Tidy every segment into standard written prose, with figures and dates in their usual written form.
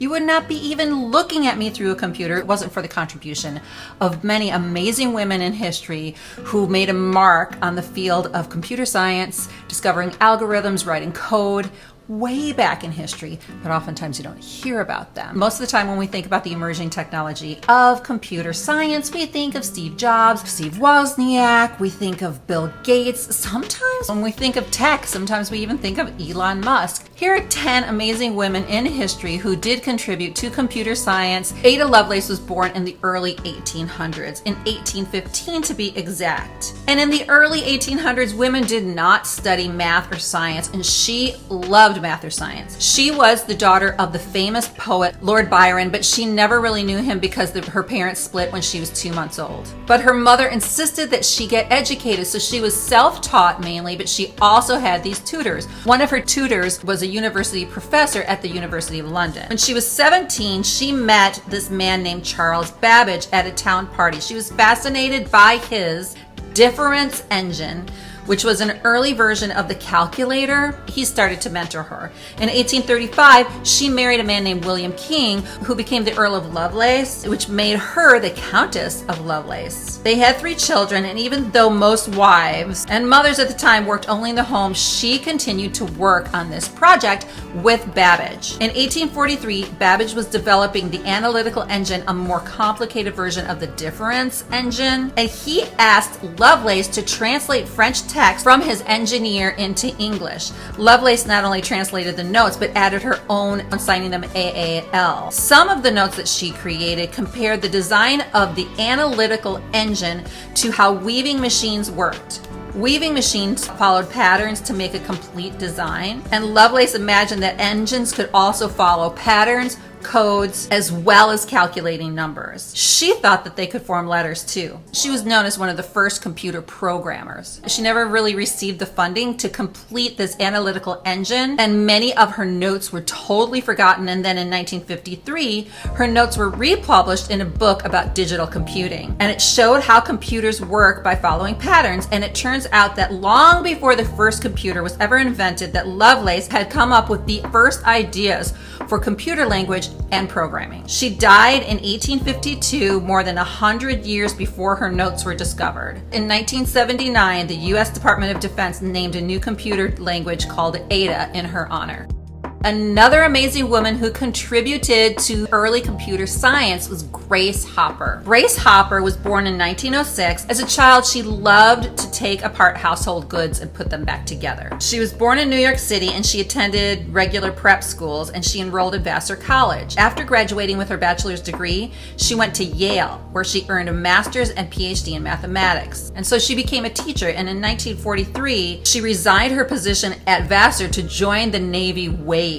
You would not be even looking at me through a computer. It wasn't for the contribution of many amazing women in history who made a mark on the field of computer science, discovering algorithms, writing code, way back in history, but oftentimes you don't hear about them. Most of the time when we think about the emerging technology of computer science, we think of Steve Jobs, Steve Wozniak, we think of Bill Gates. Sometimes when we think of tech, sometimes we even think of Elon Musk. Here are 10 amazing women in history who did contribute to computer science. Ada Lovelace was born in the early 1800s, in 1815 to be exact. And in the early 1800s, women did not study math or science, and she loved math or science. She was the daughter of the famous poet Lord Byron, but she never really knew him because her parents split when she was 2 months old. But her mother insisted that she get educated, so she was self-taught mainly, but she also had these tutors. One of her tutors was a university professor at the University of London. When she was 17, she met this man named Charles Babbage at a town party. She was fascinated by his difference engine, which was an early version of the calculator. He started to mentor her. In 1835, she married a man named William King, who became the Earl of Lovelace, which made her the Countess of Lovelace. They had 3 children, and even though most wives and mothers at the time worked only in the home, she continued to work on this project with Babbage. In 1843, Babbage was developing the analytical engine, a more complicated version of the difference engine, and he asked Lovelace to translate French text from his engineer into English. Lovelace not only translated the notes, but added her own, signing them AAL. Some of the notes that she created compared the design of the analytical engine to how weaving machines worked. Weaving machines followed patterns to make a complete design, and Lovelace imagined that engines could also follow patterns, codes, as well as calculating numbers. She thought that they could form letters too. She was known as one of the first computer programmers. She never really received the funding to complete this analytical engine, and many of her notes were totally forgotten. And then in 1953, her notes were republished in a book about digital computing, and it showed how computers work by following patterns. And it turns out that long before the first computer was ever invented, that Lovelace had come up with the first ideas for computer language and programming. She died in 1852, more than 100 years before her notes were discovered. In 1979, the U.S. Department of Defense named a new computer language called Ada in her honor. Another amazing woman who contributed to early computer science was Grace Hopper. Grace Hopper was born in 1906. As a child, she loved to take apart household goods and put them back together. She was born in New York City, and she attended regular prep schools, and she enrolled at Vassar College. After graduating with her bachelor's degree, she went to Yale, where she earned a master's and PhD in mathematics. And so she became a teacher, and in 1943, she resigned her position at Vassar to join the Navy Waves.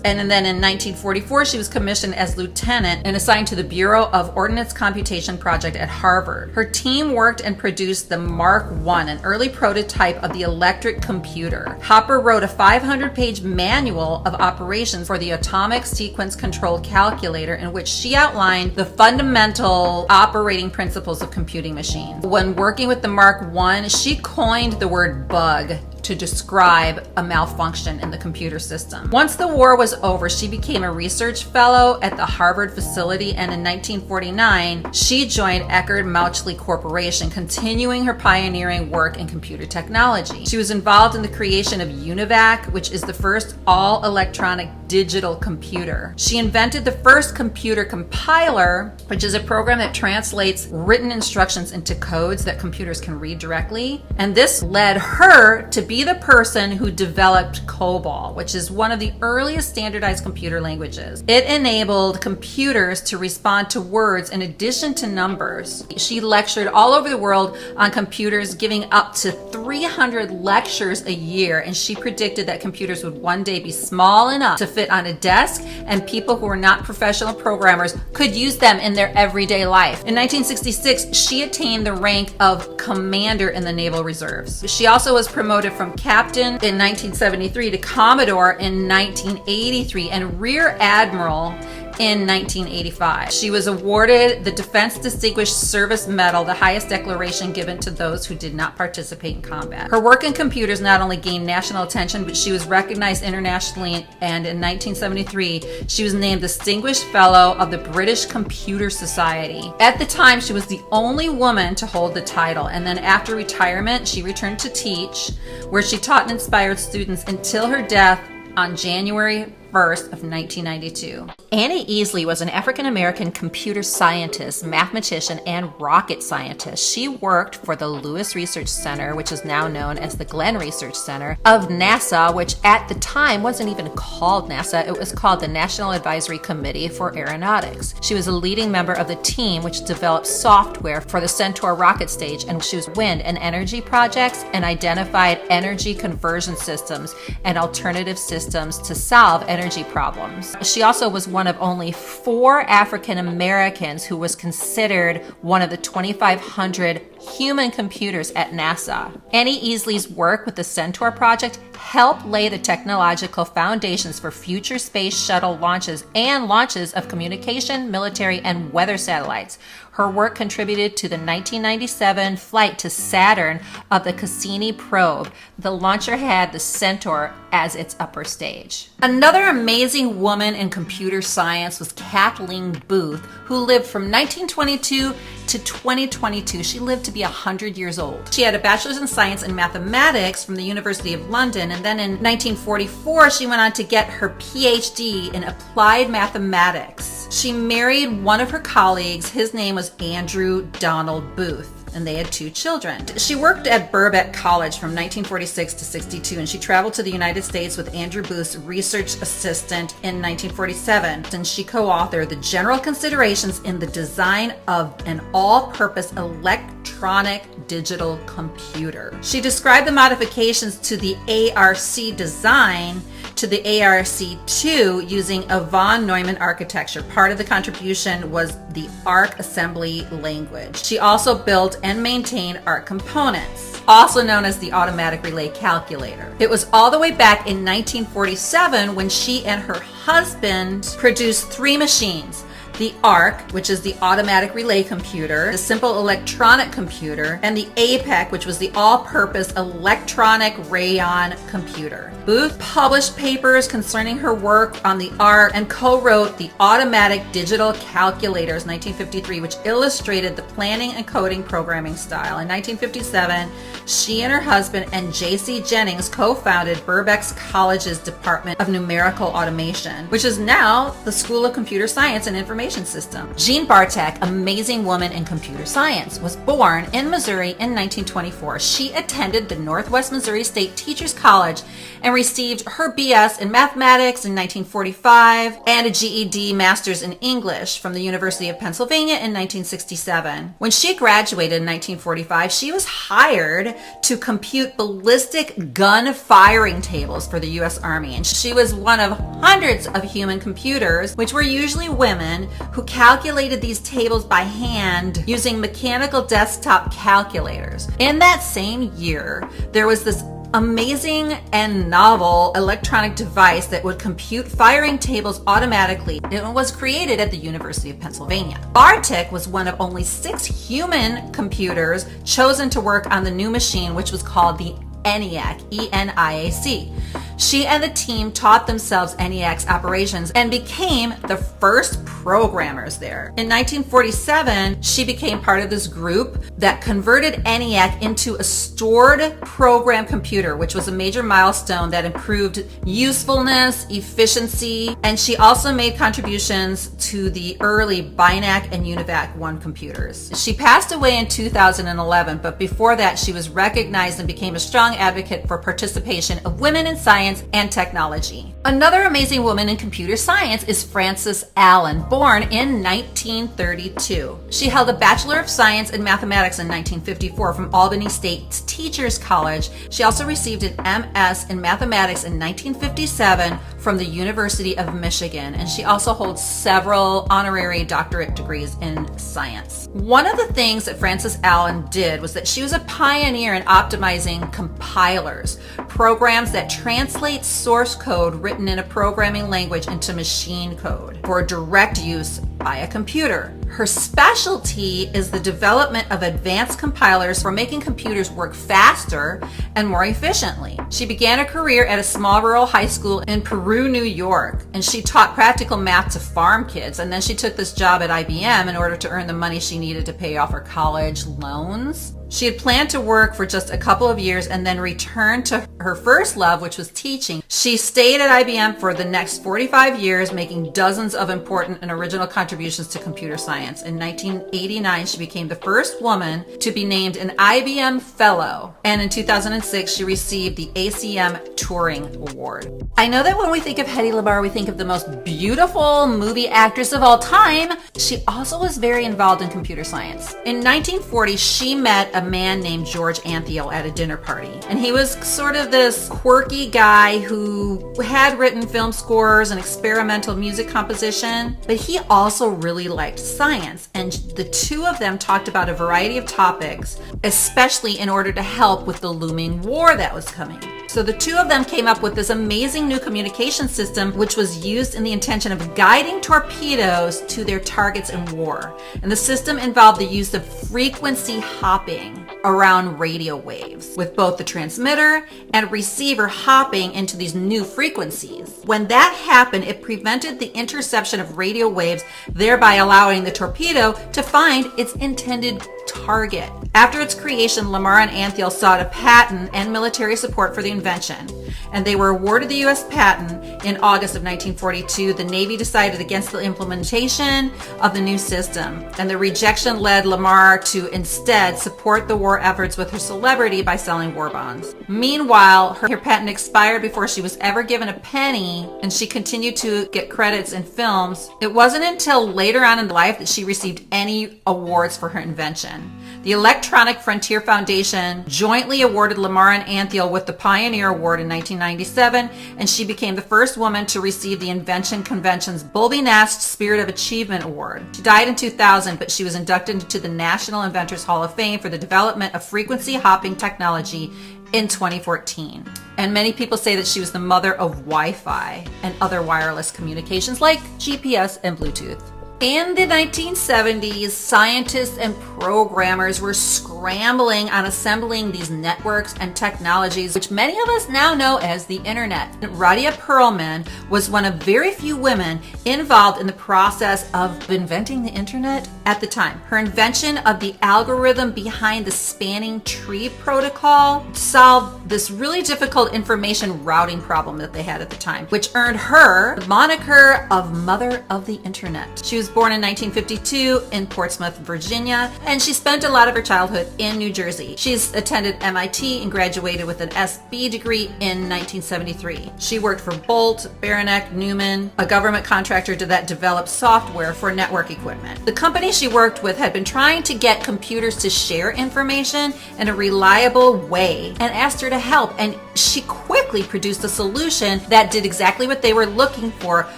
And then in 1944, she was commissioned as lieutenant and assigned to the Bureau of Ordnance Computation Project at Harvard. Her team worked and produced the Mark I, an early prototype of the electric computer. Hopper wrote a 500-page manual of operations for the atomic sequence control calculator, in which she outlined the fundamental operating principles of computing machines. When working with the Mark I, she coined the word bug to describe a malfunction in the computer system. Once the war was over, she became a research fellow at the Harvard facility, and in 1949, she joined Eckerd Mauchly Corporation, continuing her pioneering work in computer technology. She was involved in the creation of UNIVAC, which is the first all-electronic digital computer. She invented the first computer compiler, which is a program that translates written instructions into codes that computers can read directly. And this led her to be the person who developed COBOL, which is one of the earliest standardized computer languages. It enabled computers to respond to words in addition to numbers. She lectured all over the world on computers, giving up to 300 lectures a year, and she predicted that computers would one day be small enough to fit on a desk, and people who were not professional programmers could use them in their everyday life. In 1966, she attained the rank of commander in the Naval Reserves. She also was promoted from captain in 1973 to Commodore in 1983 and Rear Admiral in 1985. She was awarded the Defense Distinguished Service Medal, the highest decoration given to those who did not participate in combat. Her work in computers not only gained national attention, but she was recognized internationally, and in 1973, she was named Distinguished Fellow of the British Computer Society. At the time, she was the only woman to hold the title, and then after retirement, she returned to teach, where she taught and inspired students until her death on January 1st of 1992. Annie Easley was an African-American computer scientist, mathematician, and rocket scientist. She worked for the Lewis Research Center, which is now known as the Glenn Research Center of NASA, which at the time wasn't even called NASA. It was called the National Advisory Committee for Aeronautics. She was a leading member of the team which developed software for the Centaur rocket stage, and she was wind and energy projects and identified energy conversion systems and alternative systems to solve energy problems. She also was one of only 4 African Americans who was considered one of the 2,500 human computers at NASA. Annie Easley's work with the Centaur project helped lay the technological foundations for future space shuttle launches and launches of communication, military, and weather satellites. Her work contributed to the 1997 flight to Saturn of the Cassini probe. The launcher had the Centaur as its upper stage. Another amazing woman in computer science was Kathleen Booth, who lived from 1922 to 2022. She lived to be 100 years old. She had a bachelor's in science and mathematics from the University of London, and then in 1944 she went on to get her PhD in applied mathematics. She married one of her colleagues. His name was Andrew Donald Booth, and they had 2 children. She worked at Birkbeck College from 1946 to 62, and she traveled to the United States with Andrew Booth's research assistant in 1947, and she co-authored the general considerations in the design of an all-purpose electronic digital computer. She described the modifications to the ARC design to the ARC2 using a von Neumann architecture. Part of the contribution was the ARC assembly language. She also built and maintained ARC components, also known as the automatic relay calculator. It was all the way back in 1947 when she and her husband produced 3 machines: the ARC, which is the automatic relay computer, the simple electronic computer, and the APEC, which was the all-purpose electronic rayon computer. Booth published papers concerning her work on the ARC and co-wrote the Automatic Digital Calculators 1953, which illustrated the planning and coding programming style. In 1957, she and her husband and J.C. Jennings co-founded Birkbeck College's Department of Numerical Automation, which is now the School of Computer Science and Information System. Jean Bartek, amazing woman in computer science, was born in Missouri in 1924. She attended the Northwest Missouri State Teachers College and received her BS in mathematics in 1945 and a GED Master's in English from the University of Pennsylvania in 1967. When she graduated in 1945, she was hired to compute ballistic gun firing tables for the U.S. Army, and she was one of hundreds of human computers, which were usually women, who calculated these tables by hand using mechanical desktop calculators. In that same year, there was this amazing and novel electronic device that would compute firing tables automatically. It was created at the University of Pennsylvania. Bartek was one of only 6 human computers chosen to work on the new machine, which was called the ENIAC, E-N-I-A-C. She and the team taught themselves ENIAC's operations and became the first programmers there. In 1947, she became part of this group that converted ENIAC into a stored program computer, which was a major milestone that improved usefulness, efficiency, and she also made contributions to the early BINAC and UNIVAC 1 computers. She passed away in 2011, but before that, she was recognized and became a strong advocate for participation of women in science and technology. Another amazing woman in computer science is Frances Allen, born in 1932. She held a Bachelor of Science in Mathematics in 1954 from Albany State Teachers College. She also received an MS in Mathematics in 1957 from the University of Michigan, and she also holds several honorary doctorate degrees in science. One of the things that Frances Allen did was that she was a pioneer in optimizing compilers, programs that translate source code written in a programming language into machine code for direct use by a computer. Her specialty is the development of advanced compilers for making computers work faster and more efficiently. She began a career at a small rural high school in Peru, New York, and she taught practical math to farm kids. And then she took this job at IBM in order to earn the money she needed to pay off her college loans. She had planned to work for just a couple of years and then return to her first love, which was teaching. She stayed at IBM for the next 45 years, making dozens of important and original contributions to computer science. In 1989, she became the first woman to be named an IBM Fellow. And in 2006, she received the ACM Turing Award. I know that when we think of Hedy Lamarr, we think of the most beautiful movie actress of all time. She also was very involved in computer science. In 1940, she met a man named George Anthiel at a dinner party. And he was sort of this quirky guy who had written film scores and experimental music composition, but he also really liked science. And the two of them talked about a variety of topics, especially in order to help with the looming war that was coming. So the two of them came up with this amazing new communication system, which was used in the intention of guiding torpedoes to their targets in war. And the system involved the use of frequency hopping around radio waves, with both the transmitter and receiver hopping into these new frequencies. When that happened, it prevented the interception of radio waves, thereby allowing the torpedo to find its intended target. After its creation, Lamarr and Anthiel sought a patent and military support for the invention, and they were awarded the U.S. patent in August of 1942. The Navy decided against the implementation of the new system, and the rejection led Lamarr to instead support the war efforts with her celebrity by selling war bonds. Meanwhile, her patent expired before she was ever given a penny, and she continued to get credits in films. It wasn't until later on in life that she received any awards for her invention. The Electronic Frontier Foundation jointly awarded Lamarr and Anthiel with the Pioneer Award in 1997, and she became the first woman to receive the Invention Convention's Bulby-Nast Spirit of Achievement Award. She died in 2000, but she was inducted into the National Inventors Hall of Fame for the development of frequency hopping technology in 2014. And many people say that she was the mother of Wi-Fi and other wireless communications like GPS and Bluetooth. In the 1970s, scientists and programmers were scrambling on assembling these networks and technologies, which many of us now know as the internet. Radia Perlman was one of very few women involved in the process of inventing the internet at the time. Her invention of the algorithm behind the spanning tree protocol solved this really difficult information routing problem that they had at the time, which earned her the moniker of Mother of the Internet. She was born in 1952 in Portsmouth, Virginia, and she spent a lot of her childhood in New Jersey. She's attended MIT and graduated with an SB degree in 1973. She worked for Bolt, Beranek, Newman, a government contractor that developed software for network equipment. The company she worked with had been trying to get computers to share information in a reliable way and asked her to help, and she quickly produced a solution that did exactly what they were looking for,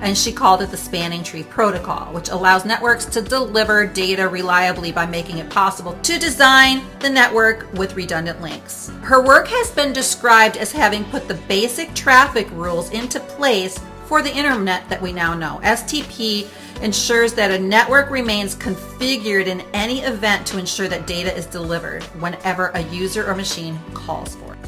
and she called it the spanning tree protocol, which allows networks to deliver data reliably by making it possible to design the network with redundant links. Her work has been described as having put the basic traffic rules into place for the internet that we now know. STP ensures that a network remains configured in any event to ensure that data is delivered whenever a user or machine calls for it.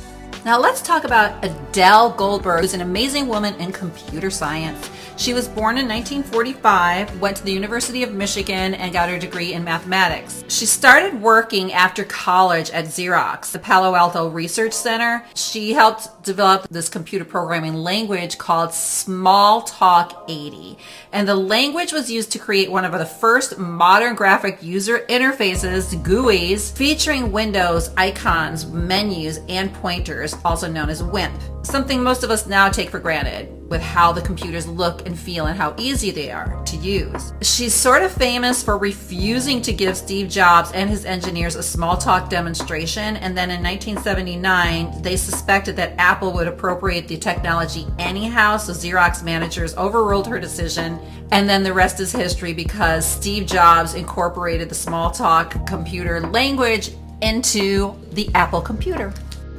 Now let's talk about Adele Goldberg, who's an amazing woman in computer science. She was born in 1945, went to the University of Michigan, and got her degree in mathematics. She started working after college at Xerox, the Palo Alto Research Center. She helped develop this computer programming language called Smalltalk 80. And the language was used to create one of the first modern graphic user interfaces, GUIs, featuring windows, icons, menus, and pointers, also known as WIMP. Something most of us now take for granted with how the computers look and feel and how easy they are to use. She's sort of famous for refusing to give Steve Jobs and his engineers a Smalltalk demonstration, and then in 1979 they suspected that Apple would appropriate the technology anyhow, so Xerox managers overruled her decision, and then the rest is history because Steve Jobs incorporated the Smalltalk computer language into the Apple computer.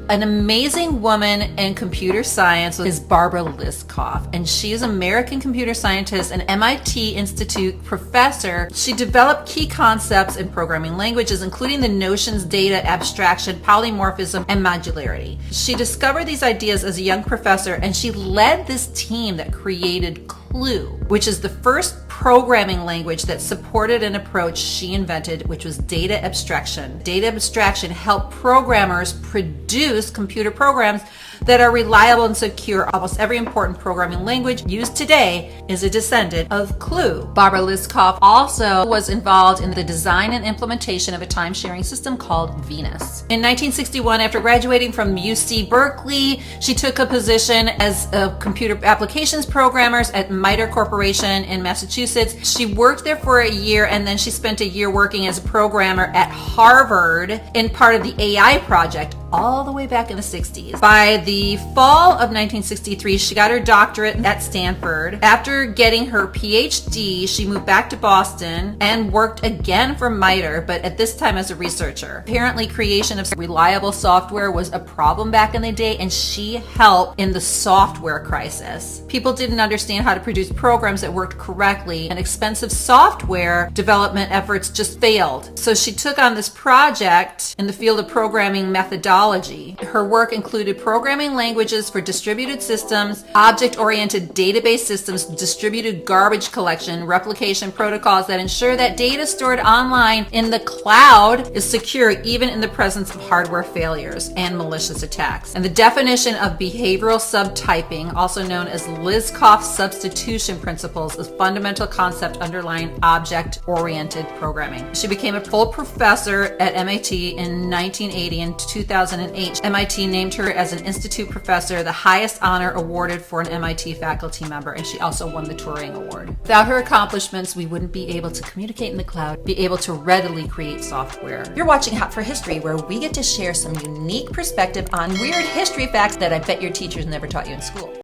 An amazing woman in computer science is Barbara Liskov, and she is an American computer scientist and MIT Institute professor. She developed key concepts in programming languages, including the notions data abstraction, polymorphism, and modularity. She discovered these ideas as a young professor, and she led this team that created Clue, which is the first programming language that supported an approach she invented, which was data abstraction. Data abstraction helped programmers produce computer programs that are reliable and secure. Almost every important programming language used today is a descendant of Clue. Barbara Liskov also was involved in the design and implementation of a time-sharing system called Venus. In 1961, after graduating from UC Berkeley, she took a position as a computer applications programmer at MITRE Corporation in Massachusetts. She worked there for a year, and then she spent a year working as a programmer at Harvard in part of the AI project, all the way back in the 60s. By the fall of 1963, she got her doctorate at Stanford. After getting her PhD, she moved back to Boston and worked again for MITRE, but at this time as a researcher. Apparently, creation of reliable software was a problem back in the day, and she helped in the software crisis. People didn't understand how to produce programs that worked correctly, and expensive software development efforts just failed. So she took on this project in the field of programming methodology. Her work included programming languages for distributed systems, object-oriented database systems, distributed garbage collection, replication protocols that ensure that data stored online in the cloud is secure even in the presence of hardware failures and malicious attacks. And the definition of behavioral subtyping, also known as Liskov substitution principles, is a fundamental concept underlying object-oriented programming. She became a full professor at MIT in 1980 and 2008. MIT named her as an institute professor, the highest honor awarded for an MIT faculty member, and she also won the Turing Award. Without her accomplishments, we wouldn't be able to communicate in the cloud, be able to readily create software. You're watching Hot for History, where we get to share some unique perspective on weird history facts that I bet your teachers never taught you in school.